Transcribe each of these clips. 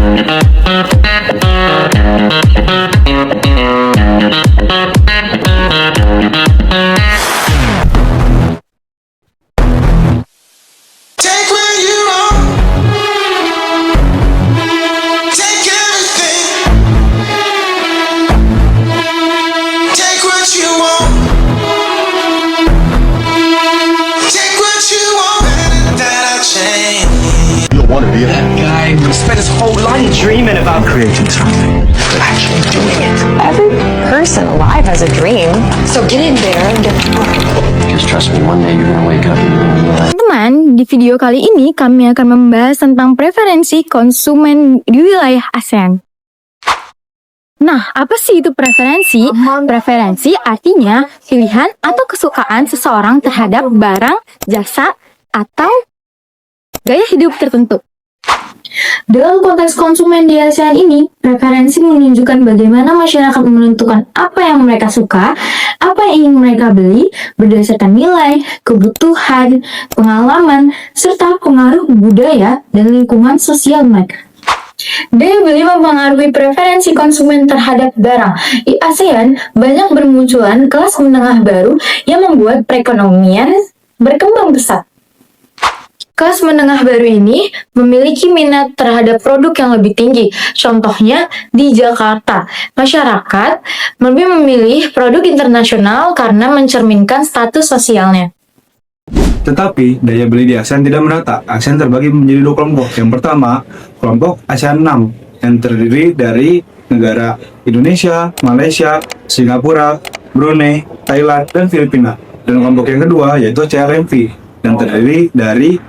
Take what you want. Take everything. Take what you want. Take what you want. That I change. You don't want to be That guy who spent his whole life dreaming about creating something, but actually doing it. Every person alive has a dream. So get in there and get to work. Just trust me, one day you're gonna wake up and you're gonna realize. Teman-teman, di video kali ini kami akan membahas tentang preferensi konsumen di wilayah ASEAN. Nah, apa sih itu preferensi? Preferensi artinya pilihan atau kesukaan seseorang terhadap barang, jasa, atau gaya hidup tertentu. Dalam konteks konsumen di ASEAN ini, preferensi menunjukkan bagaimana masyarakat menentukan apa yang mereka suka, apa yang ingin mereka beli, berdasarkan nilai, kebutuhan, pengalaman, serta pengaruh budaya dan lingkungan sosial mereka. Daya beli mempengaruhi preferensi konsumen terhadap barang. Di ASEAN, banyak bermunculan kelas menengah baru yang membuat perekonomian berkembang pesat. Kelas menengah baru ini memiliki minat terhadap produk yang lebih tinggi. Contohnya, di Jakarta, masyarakat lebih memilih produk internasional karena mencerminkan status sosialnya. Tetapi, daya beli di ASEAN tidak merata. ASEAN terbagi menjadi dua kelompok. Yang pertama, kelompok ASEAN 6, yang terdiri dari negara Indonesia, Malaysia, Singapura, Brunei, Thailand, dan Filipina. Dan kelompok yang kedua, yaitu CLMV, yang terdiri dari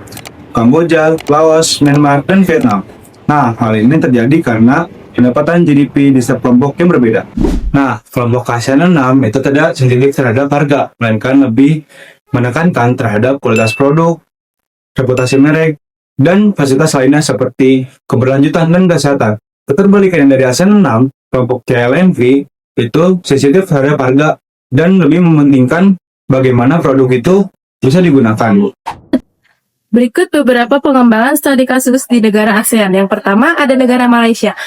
Kamboja, Laos, Myanmar, dan Vietnam. Nah, hal ini terjadi karena pendapatan GDP di setiap kelompok yang berbeda. Nah, kelompok ASEAN 6 itu tidak sensitif terhadap harga, melainkan lebih menekankan terhadap kualitas produk, reputasi merek, dan fasilitas lainnya seperti keberlanjutan dan kesehatan. Keterbalikan dari ASEAN 6, kelompok CLMV itu sensitif terhadap harga dan lebih mementingkan bagaimana produk itu bisa digunakan. Berikut beberapa pengembangan studi kasus di negara ASEAN. Yang pertama ada negara Malaysia.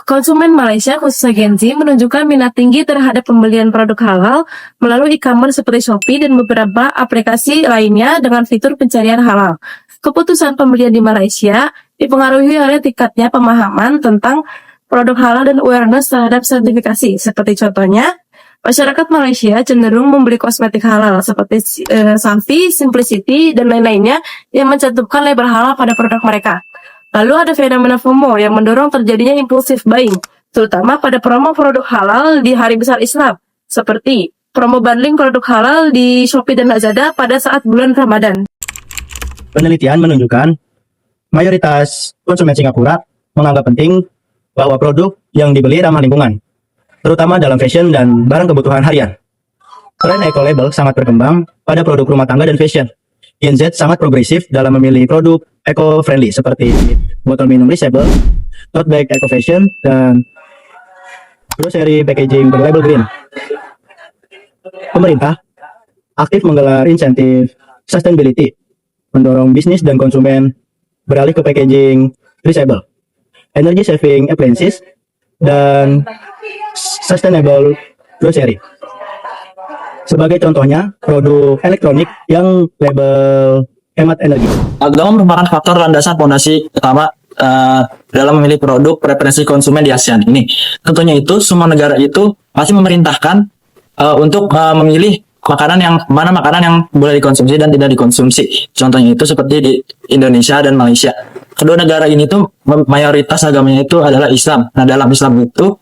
Konsumen Malaysia, khususnya Gen Z, menunjukkan minat tinggi terhadap pembelian produk halal melalui e-commerce seperti Shopee dan beberapa aplikasi lainnya dengan fitur pencarian halal. Keputusan pembelian di Malaysia dipengaruhi oleh tingkatnya pemahaman tentang produk halal dan awareness terhadap sertifikasi. Seperti contohnya, masyarakat Malaysia cenderung membeli kosmetik halal seperti Safi, Simplicity, dan lain-lainnya yang mencantumkan label halal pada produk mereka. Lalu ada fenomena FOMO yang mendorong terjadinya impulsive buying, terutama pada promo produk halal di hari besar Islam, seperti promo bundling produk halal di Shopee dan Lazada pada saat bulan Ramadan. Penelitian menunjukkan mayoritas konsumen Singapura menganggap penting bahwa produk yang dibeli ramah lingkungan, terutama dalam fashion dan barang kebutuhan harian. Tren eco-label sangat berkembang pada produk rumah tangga dan fashion. Gen Z sangat progresif dalam memilih produk eco-friendly seperti botol minum reusable, tote bag eco-fashion, dan grocery packaging berlabel green. Pemerintah aktif menggelar insentif sustainability, mendorong bisnis dan konsumen beralih ke packaging reusable, energy saving appliances, dan sustainable grocery. Sebagai contohnya, produk elektronik yang label hemat energi. Agama merupakan faktor landasan fondasi utama dalam memilih produk preferensi konsumen di ASEAN ini. Tentunya itu semua negara itu masih memerintahkan untuk memilih makanan yang boleh dikonsumsi dan tidak dikonsumsi. Contohnya itu seperti di Indonesia dan Malaysia. Kedua negara ini tuh mayoritas agamanya itu adalah Islam. Nah, dalam Islam itu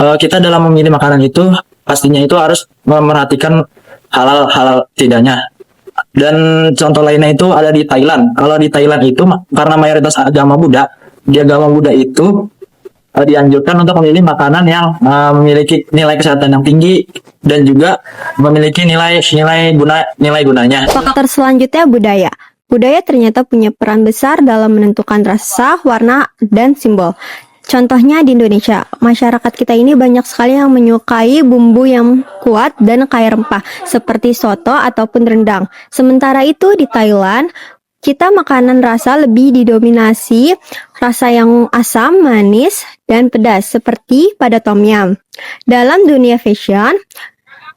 kita dalam memilih makanan itu pastinya itu harus memperhatikan halal tidaknya. Dan contoh lainnya itu ada di Thailand. Kalau di Thailand itu karena mayoritas agama Buddha, di agama Buddha itu dianjurkan untuk memilih makanan yang memiliki nilai kesehatan yang tinggi dan juga memiliki nilai gunanya. Faktor selanjutnya budaya. Budaya ternyata punya peran besar dalam menentukan rasa, warna, dan simbol. Contohnya di Indonesia, masyarakat kita ini banyak sekali yang menyukai bumbu yang kuat dan kaya rempah, seperti soto ataupun rendang. Sementara itu di Thailand, kita makanan rasa lebih didominasi rasa yang asam, manis, dan pedas seperti pada tom yum. Dalam dunia fashion,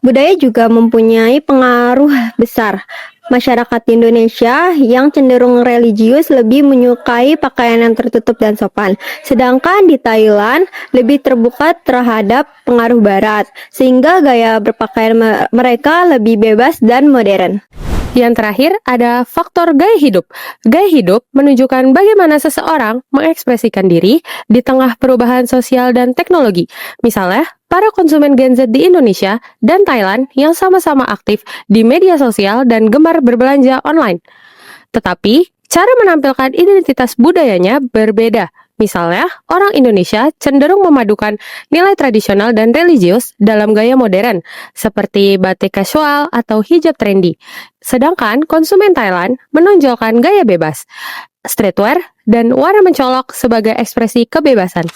budaya juga mempunyai pengaruh besar. Masyarakat Indonesia yang cenderung religius lebih menyukai pakaian yang tertutup dan sopan. Sedangkan di Thailand lebih terbuka terhadap pengaruh barat, sehingga gaya berpakaian mereka lebih bebas dan modern. Yang terakhir ada faktor gaya hidup. Gaya hidup menunjukkan bagaimana seseorang mengekspresikan diri di tengah perubahan sosial dan teknologi. Misalnya, para konsumen Gen Z di Indonesia dan Thailand yang sama-sama aktif di media sosial dan gemar berbelanja online. Tetapi, cara menampilkan identitas budayanya berbeda. Misalnya, orang Indonesia cenderung memadukan nilai tradisional dan religius dalam gaya modern, seperti batik casual atau hijab trendy. Sedangkan konsumen Thailand menonjolkan gaya bebas, streetwear, dan warna mencolok sebagai ekspresi kebebasan.